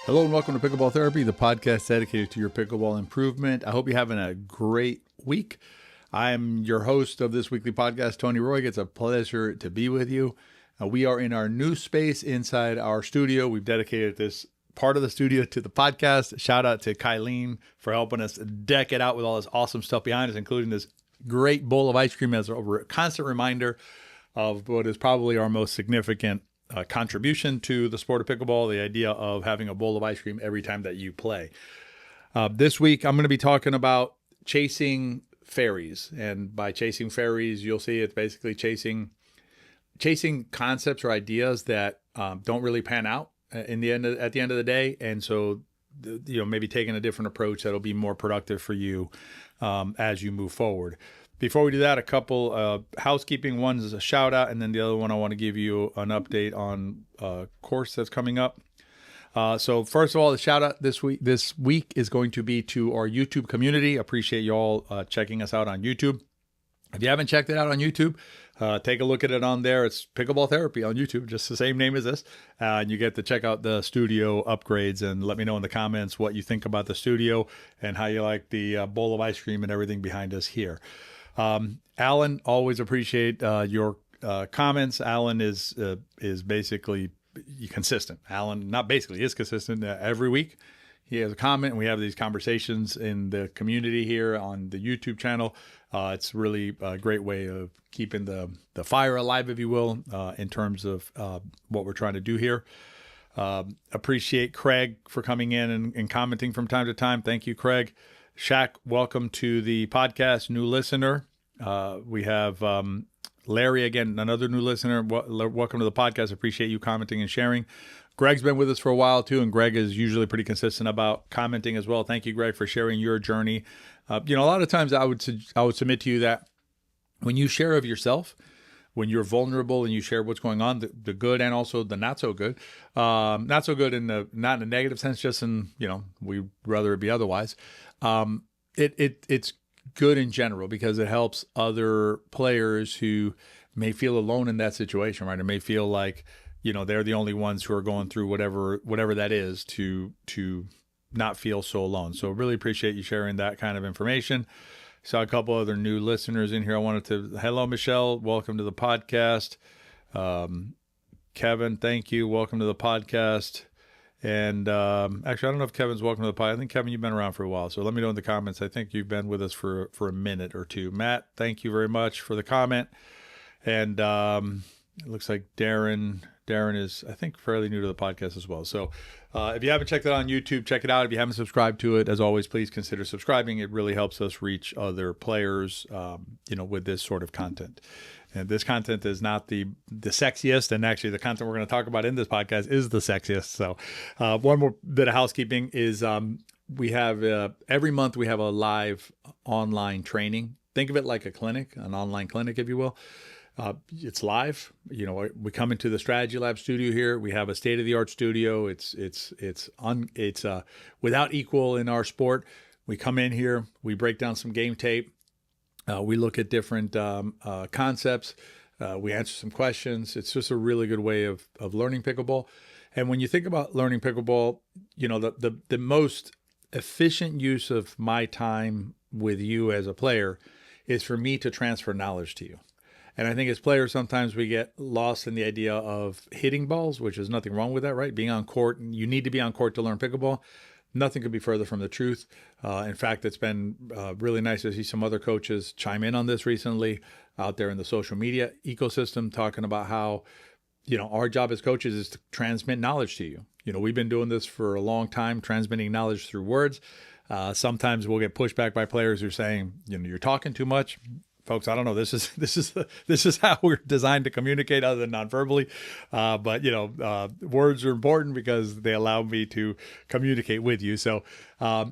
Hello and welcome to Pickleball Therapy, the podcast dedicated to your pickleball improvement. I hope you're having a great week. I'm your host of this weekly podcast, Tony Roy. It's a pleasure to be with you. We are in our new space inside our studio. We've dedicated this part of the studio to the podcast. Shout out to Kylene for helping us deck it out with all this awesome stuff behind us, including this great bowl of ice cream as a constant reminder of what is probably our most significant contribution to the sport of pickleball, the idea of having a bowl of ice cream every time that you play. This week, I'm going to be talking about chasing fairies. And by chasing fairies, you'll see it's basically chasing concepts or ideas that don't really pan out at the end of the day. And so, maybe taking a different approach that'll be more productive for you as you move forward. Before we do that, a couple housekeeping ones is a shout out, and then the other one I want to give you an update on a course that's coming up. So first of all, the shout out this week is going to be to our YouTube community. Appreciate you all checking us out on YouTube. If you haven't checked it out on YouTube, take a look at it on there. It's Pickleball Therapy on YouTube, just the same name as this. And you get to check out the studio upgrades and let me know in the comments what you think about the studio and how you like the bowl of ice cream and everything behind us here. Alan, always appreciate your comments. Alan is basically consistent. Alan, not basically, is consistent every week. He has a comment, and we have these conversations in the community here on the YouTube channel. It's really a great way of keeping the fire alive, if you will, in terms of what we're trying to do here. Appreciate Craig for coming in and commenting from time to time. Thank you, Craig. Shaq, welcome to the podcast, new listener. We have Larry, again, another new listener. Welcome to the podcast. Appreciate you commenting and sharing. Greg's been with us for a while, too, and Greg is usually pretty consistent about commenting as well. Thank you, Greg, for sharing your journey. A lot of times I would submit to you that when you share of yourself, when you're vulnerable and you share what's going on, the good and also the not so good, not so good not in a negative sense, just in, we'd rather it be otherwise. It's good in general because it helps other players who may feel alone in that situation, right? Or may feel like, they're the only ones who are going through whatever that is to not feel so alone. So really appreciate you sharing that kind of information. Saw a couple other new listeners in here. Hello, Michelle. Welcome to the podcast. Kevin, thank you. Welcome to the podcast. And actually, I don't know if Kevin's welcome to the podcast. I think, Kevin, you've been around for a while. So let me know in the comments. I think you've been with us for a minute or two. Matt, thank you very much for the comment. And it looks like Darren is, I think, fairly new to the podcast as well. So if you haven't checked it out on YouTube, check it out. If you haven't subscribed to it, as always, please consider subscribing. It really helps us reach other players, with this sort of content. And this content is not the sexiest, and actually the content we're going to talk about in this podcast is the sexiest. So one more bit of housekeeping is we have every month we have a live online training. Think of it like a clinic, an online clinic, if you will. It's live. We come into the Strategy Lab studio here. We have a state-of-the-art studio. It's without equal in our sport. We come in here. We break down some game tape. We look at different concepts. We answer some questions. It's just a really good way of learning pickleball. And when you think about learning pickleball, the most efficient use of my time with you as a player is for me to transfer knowledge to you. And I think as players, sometimes we get lost in the idea of hitting balls, which is nothing wrong with that, right? Being on court, and you need to be on court to learn pickleball. Nothing could be further from the truth. In fact, it's been really nice to see some other coaches chime in on this recently out there in the social media ecosystem, talking about how, our job as coaches is to transmit knowledge to you. We've been doing this for a long time, transmitting knowledge through words. Sometimes we'll get pushback by players who are saying, you're talking too much. Folks, I don't know. This is how we're designed to communicate, other than non-verbally. But words are important because they allow me to communicate with you. So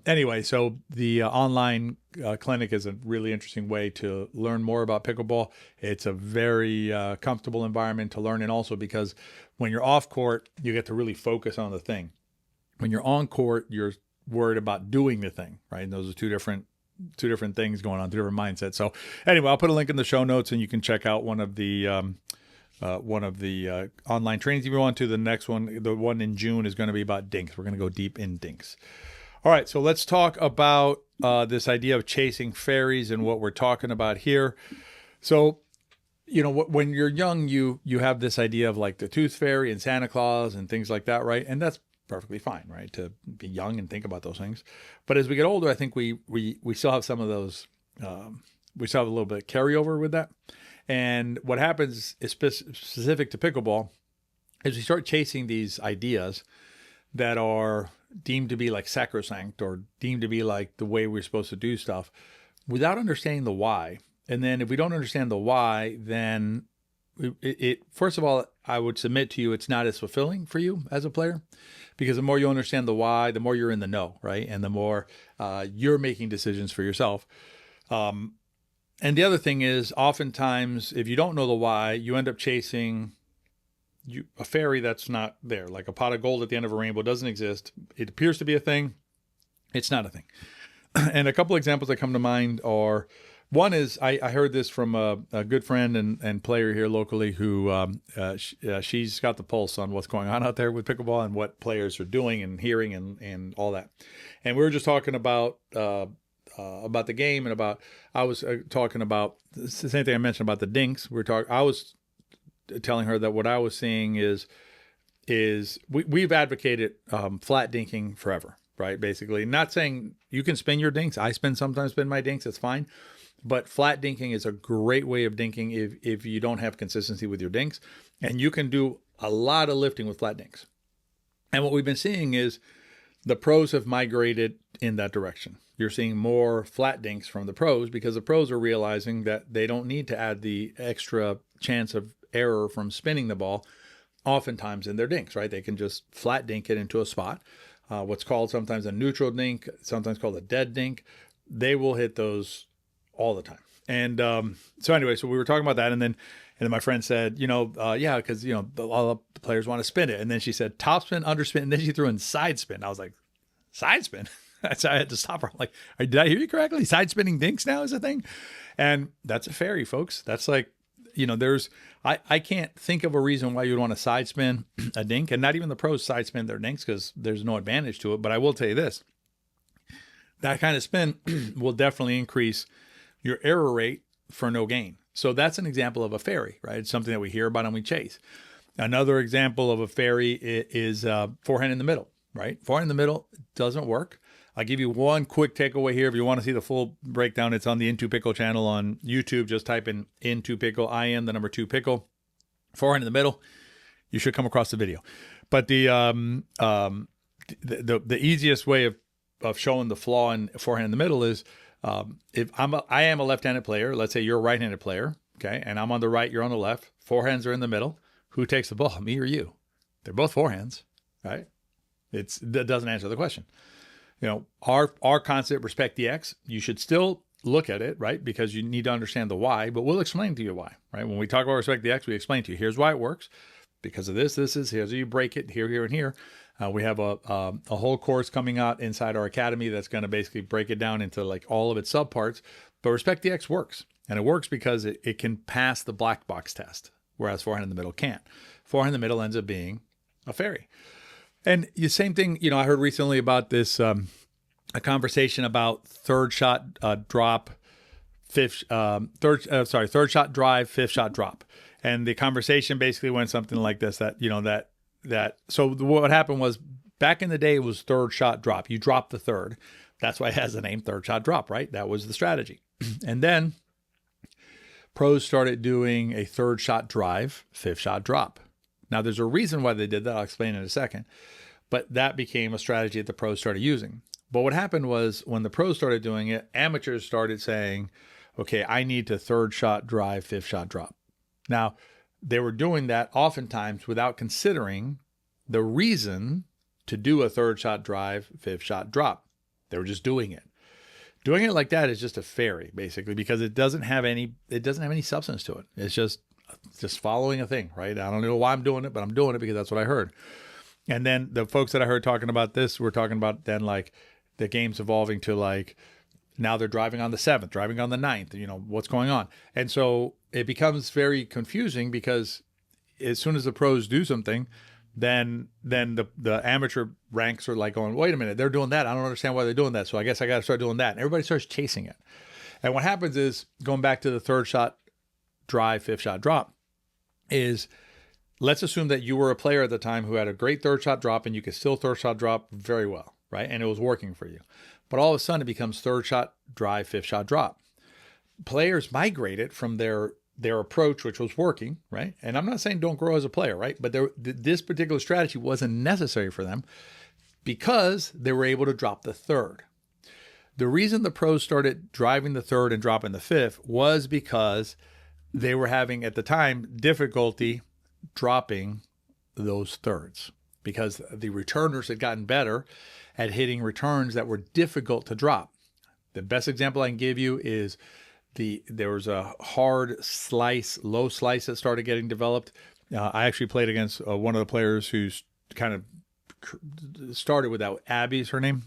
anyway, so the online clinic is a really interesting way to learn more about pickleball. It's a very comfortable environment to learn, and also because when you're off court, you get to really focus on the thing. When you're on court, you're worried about doing the thing, right? And those are two different things going on, two different mindsets. So anyway, I'll put a link in the show notes, and you can check out one of the one of the online trainings. If you want to, the next one, the one in June, is going to be about dinks. We're going to go deep in dinks. All right, so let's talk about this idea of chasing fairies and what we're talking about here. So, when you're young, you have this idea of like the tooth fairy and Santa Claus and things like that, right? And that's perfectly fine, right? To be young and think about those things. But as we get older, I think we still have some of those. We still have a little bit of carryover with that. And what happens is specific to pickleball is we start chasing these ideas that are deemed to be like sacrosanct or deemed to be like the way we're supposed to do stuff without understanding the why. And then if we don't understand the why, then it first of all, I would submit to you, it's not as fulfilling for you as a player, because the more you understand the why, the more you're in the know, right? And the more you're making decisions for yourself. And the other thing is, oftentimes, if you don't know the why, you end up chasing a fairy that's not there. Like a pot of gold at the end of a rainbow doesn't exist. It appears to be a thing. It's not a thing. And a couple examples that come to mind are, one is I heard this from a good friend and player here locally who she's got the pulse on what's going on out there with pickleball and what players are doing and hearing and all that. And we were just talking about the game and about, I was talking about the same thing I mentioned about the dinks. I was telling her that what I was seeing is we've advocated flat dinking forever, right? Basically, not saying you can spin your dinks. I sometimes spin my dinks. It's fine. But flat dinking is a great way of dinking if you don't have consistency with your dinks. And you can do a lot of lifting with flat dinks. And what we've been seeing is the pros have migrated in that direction. You're seeing more flat dinks from the pros because the pros are realizing that they don't need to add the extra chance of error from spinning the ball oftentimes in their dinks, right? They can just flat dink it into a spot. What's called sometimes a neutral dink, sometimes called a dead dink. They will hit those all the time. And so anyway, so we were talking about that. And then my friend said, yeah, because, all the players want to spin it. And then she said, topspin, underspin. And then she threw in side spin. I was like, side spin? So I had to stop her. I'm like, did I hear you correctly? Side spinning dinks now is a thing? And that's a fairy, folks. That's like, I can't think of a reason why you'd want to side spin a dink, and not even the pros side spin their dinks because there's no advantage to it. But I will tell you this, that kind of spin will definitely increase your error rate for no gain. So that's an example of a fairy, right? It's something that we hear about and we chase. Another example of a fairy is forehand in the middle, right? Forehand in the middle doesn't work. I'll give you one quick takeaway here. If you want to see the full breakdown, it's on the Into Pickle channel on YouTube. Just type in Into Pickle, IN2 Pickle, forehand in the middle. You should come across the video. But the easiest way of showing the flaw in forehand in the middle is if I am a left-handed player. Let's say you're a right-handed player, okay, and I'm on the right, you're on the left. Forehands are in the middle. Who takes the ball, me or you? They're both forehands, right? That doesn't answer the question. Our concept, respect the X, you should still look at it, right? Because you need to understand the why, but we'll explain to you why, right? When we talk about respect the X, we explain to you, here's why it works. Because of this is, here's how you break it, here, and here. We have a whole course coming out inside our academy that's going to basically break it down into like all of its subparts. But respect the X works. And it works because it can pass the black box test, whereas forehand in the middle can't. Forehand in the middle ends up being a fairy. And the same thing, I heard recently about this, a conversation about third shot drop, third shot drive, fifth shot drop. And the conversation basically went something like this, so what happened was back in the day, it was third shot drop. You drop the third. That's why it has the name third shot drop, right? That was the strategy. And then pros started doing a third shot drive, fifth shot drop. Now, there's a reason why they did that. I'll explain in a second. But that became a strategy that the pros started using. But what happened was when the pros started doing it, amateurs started saying, okay, I need to third shot drive, fifth shot drop. Now, they were doing that oftentimes without considering the reason to do a third shot drive, fifth shot drop. They were just doing it. Doing it like that is just a fairy, basically, because it doesn't have any substance to it. It's just following a thing, right? I don't know why I'm doing it, but I'm doing it because that's what I heard. And then the folks that I heard talking about this were talking about then like the game's evolving to like now they're driving on the 7th, driving on the 9th, what's going on. And so it becomes very confusing because as soon as the pros do something, then the amateur ranks are like going, wait a minute, they're doing that. I don't understand why they're doing that. So I guess I got to start doing that. And everybody starts chasing it. And what happens is, going back to the third shot drive, fifth shot drop, is let's assume that you were a player at the time who had a great third shot drop and you could still third shot drop very well, right? And it was working for you. But all of a sudden it becomes third shot drive, fifth shot drop. Players migrated from their approach, which was working, right? And I'm not saying don't grow as a player, right? But this particular strategy wasn't necessary for them because they were able to drop the third. The reason the pros started driving the third and dropping the fifth was because they were having, at the time, difficulty dropping those thirds because the returners had gotten better at hitting returns that were difficult to drop. The best example I can give you is there was a hard slice, low slice that started getting developed. I actually played against one of the players who's kind of started with that. Abby's her name,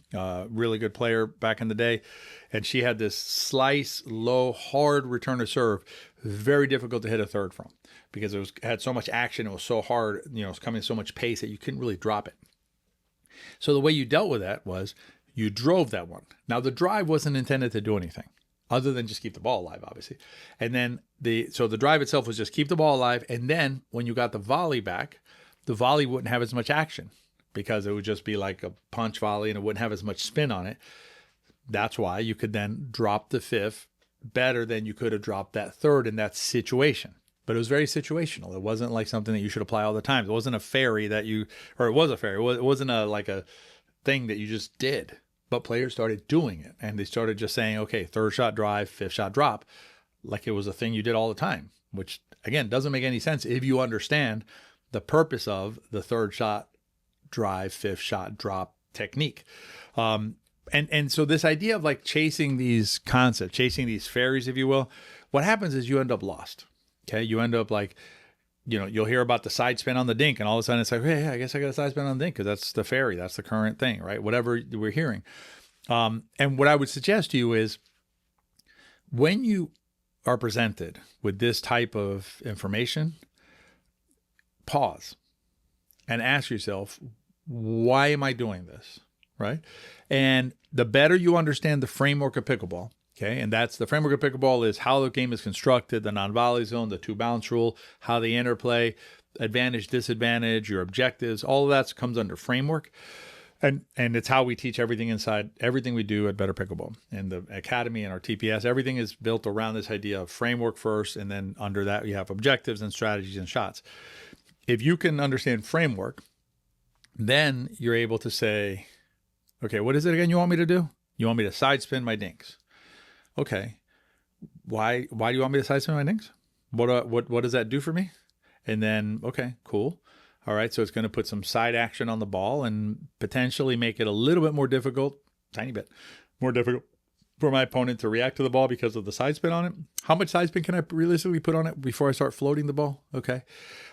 really good player back in the day. And she had this slice, low, hard return to serve, very difficult to hit a third from because it had so much action. It was so hard, it was coming at so much pace that you couldn't really drop it. So the way you dealt with that was you drove that one. Now the drive wasn't intended to do anything other than just keep the ball alive, obviously. And then so the drive itself was just keep the ball alive. And then when you got the volley back, the volley wouldn't have as much action because it would just be like a punch volley and it wouldn't have as much spin on it. That's why you could then drop the fifth better than you could have dropped that third in that situation. But it was very situational. It wasn't like something that you should apply all the time. It wasn't a fairy or it was a fairy. It wasn't like a thing that you just did. But players started doing it and they started just saying, okay, third shot drive, fifth shot drop, like it was a thing you did all the time, which again, doesn't make any sense if you understand the purpose of the third shot drive, fifth shot drop technique. And so this idea of like chasing these concepts, chasing these fairies, if you will, what happens is you end up lost. Okay. You end up like, you'll hear about the side spin on the dink and all of a sudden it's like, hey, I guess I got a side spin on the dink because that's the fairy. That's the current thing, right? Whatever we're hearing. And what I would suggest to you is when you are presented with this type of information, pause and ask yourself, why am I doing this? Right? And the better you understand the framework of pickleball, okay, and that's the framework of pickleball is how the game is constructed, the non-volley zone, the two bounce rule, how they interplay, advantage, disadvantage, your objectives, all of that comes under framework. And it's how we teach everything we do at Better Pickleball and the Academy and our TPS. Everything is built around this idea of framework first, and then under that you have objectives and strategies and shots. If you can understand framework, then you're able to say, okay, what is it again you want me to do? You want me to side spin my dinks. Okay. Why do you want me to side spin my dinks? What does that do for me? And then, okay, cool. All right. So it's going to put some side action on the ball and potentially make it a little bit more difficult, tiny bit more difficult for my opponent to react to the ball because of the side spin on it. How much side spin can I realistically put on it before I start floating the ball? Okay.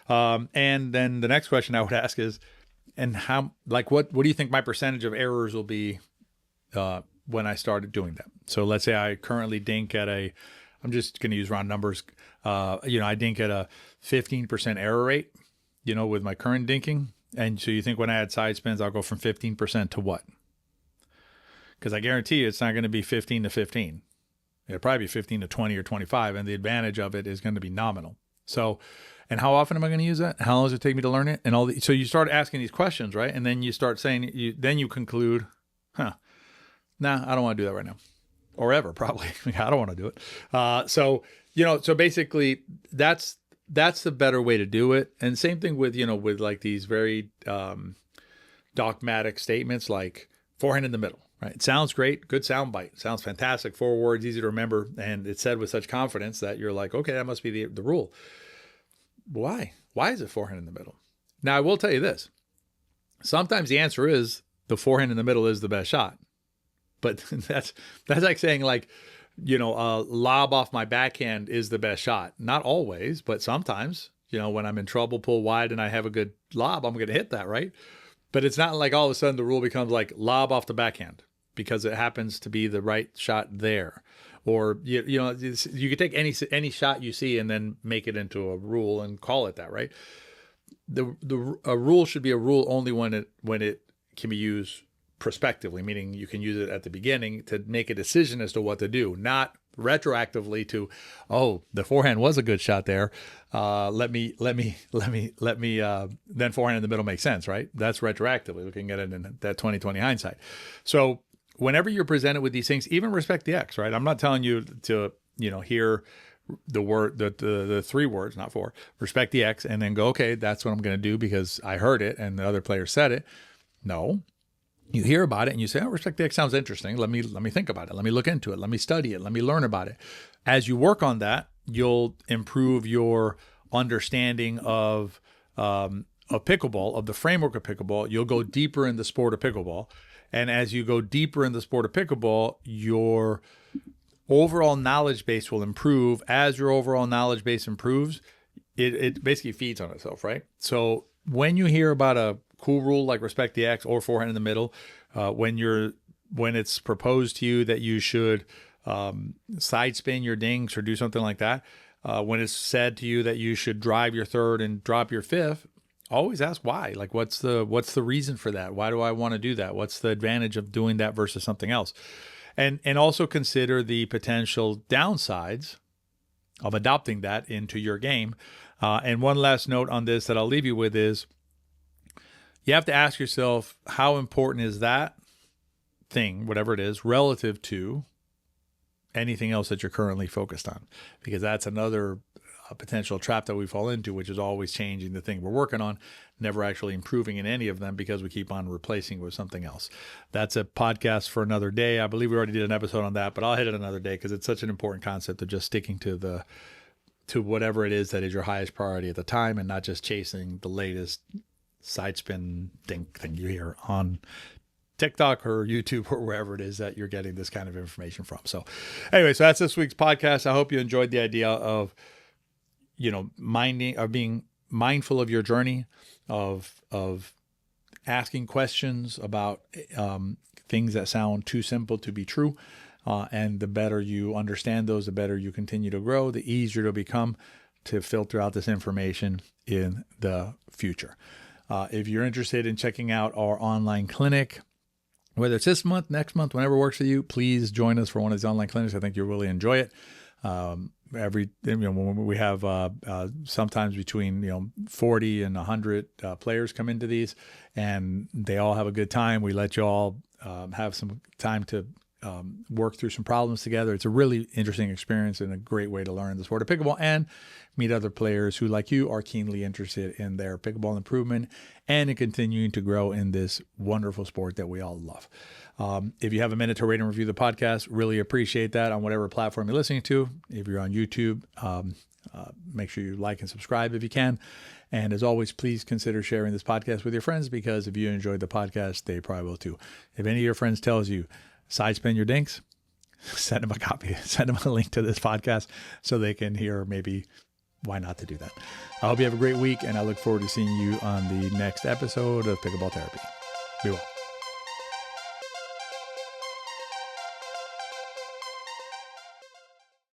And then the next question I would ask is, and what do you think my percentage of errors will be when I started doing that? So let's say I currently dink I'm just going to use round numbers. I dink at a 15% error rate, with my current dinking. And so you think when I add side spins, I'll go from 15% to what? Because I guarantee you it's not going to be 15 to 15. It'll probably be 15 to 20 or 25. And the advantage of it is going to be nominal. So, and how often am I going to use that? How long does it take me to learn it? And so you start asking these questions, right? And then you start saying, then you conclude, nah, I don't want to do that right now. Or ever, probably. I don't want to do it. So basically that's the better way to do it. And same thing with, with like these very dogmatic statements like forehand in the middle, right? It sounds great. Good sound bite. Sounds fantastic. 4 words, easy to remember. And it's said with such confidence that you're like, okay, that must be the rule. Why? Why is it forehand in the middle? Now, I will tell you this. Sometimes the answer is the forehand in the middle is the best shot. But that's like saying like, lob off my backhand is the best shot. Not always, but sometimes, when I'm in trouble, pull wide and I have a good lob, I'm going to hit that, right? But it's not like all of a sudden the rule becomes like lob off the backhand. because it happens to be the right shot there. Or, you could take any shot you see and then make it into a rule and call it that, right? A rule should be a rule only when it can be used prospectively, meaning you can use it at the beginning to make a decision as to what to do, not retroactively to, oh, the forehand was a good shot there. Let me then forehand in the middle makes sense, right? That's retroactively looking at it in that 20/20 hindsight. So whenever you're presented with these things, even respect the X, right? I'm not telling you to, hear the word, the 3 words, not 4, respect the X, and then go, okay, that's what I'm going to do because I heard it and the other player said it. No, you hear about it and you say, oh, respect the X sounds interesting. Let me think about it. Let me look into it. Let me study it. Let me learn about it. As you work on that, you'll improve your understanding of pickleball, of the framework of pickleball. You'll go deeper in the sport of pickleball. And as you go deeper in the sport of pickleball, your overall knowledge base will improve. As your overall knowledge base improves, it basically feeds on itself, right? So when you hear about a cool rule like respect the X or forehand in the middle, when it's proposed to you that you should side spin your dinks or do something like that, when it's said to you that you should drive your third and drop your fifth, always ask why. Like, what's the reason for that? Why do I want to do that? What's the advantage of doing that versus something else? And also consider the potential downsides of adopting that into your game. And one last note on this that I'll leave you with is, you have to ask yourself, how important is that thing, whatever it is, relative to anything else that you're currently focused on? Because that's another potential trap that we fall into, which is always changing the thing we're working on, never actually improving in any of them because we keep on replacing with something else. That's a podcast for another day. I believe we already did an episode on that, but I'll hit it another day because it's such an important concept of just sticking to whatever it is that is your highest priority at the time and not just chasing the latest side spin dink thing you hear on TikTok or YouTube or wherever it is that you're getting this kind of information from. So anyway, so that's this week's podcast. I hope you enjoyed the idea of, being mindful of your journey, of asking questions about things that sound too simple to be true. And the better you understand those, the better you continue to grow, the easier it'll become to filter out this information in the future. If you're interested in checking out our online clinic, whether it's this month, next month, whenever works for you, please join us for one of these online clinics. I think you'll really enjoy it. When we have sometimes between 40 and 100 players come into these, and they all have a good time. We let you all have some time to work through some problems together. It's a really interesting experience and a great way to learn the sport of pickleball and meet other players who, like you, are keenly interested in their pickleball improvement and in continuing to grow in this wonderful sport that we all love. If you have a minute to rate and review the podcast, really appreciate that on whatever platform you're listening to. If you're on YouTube, make sure you like and subscribe if you can. And as always, please consider sharing this podcast with your friends, because if you enjoyed the podcast, they probably will too. If any of your friends tells you, side spin your dinks, send them a copy, send them a link to this podcast so they can hear maybe why not to do that. I hope you have a great week, and I look forward to seeing you on the next episode of Pickleball Therapy. Be well.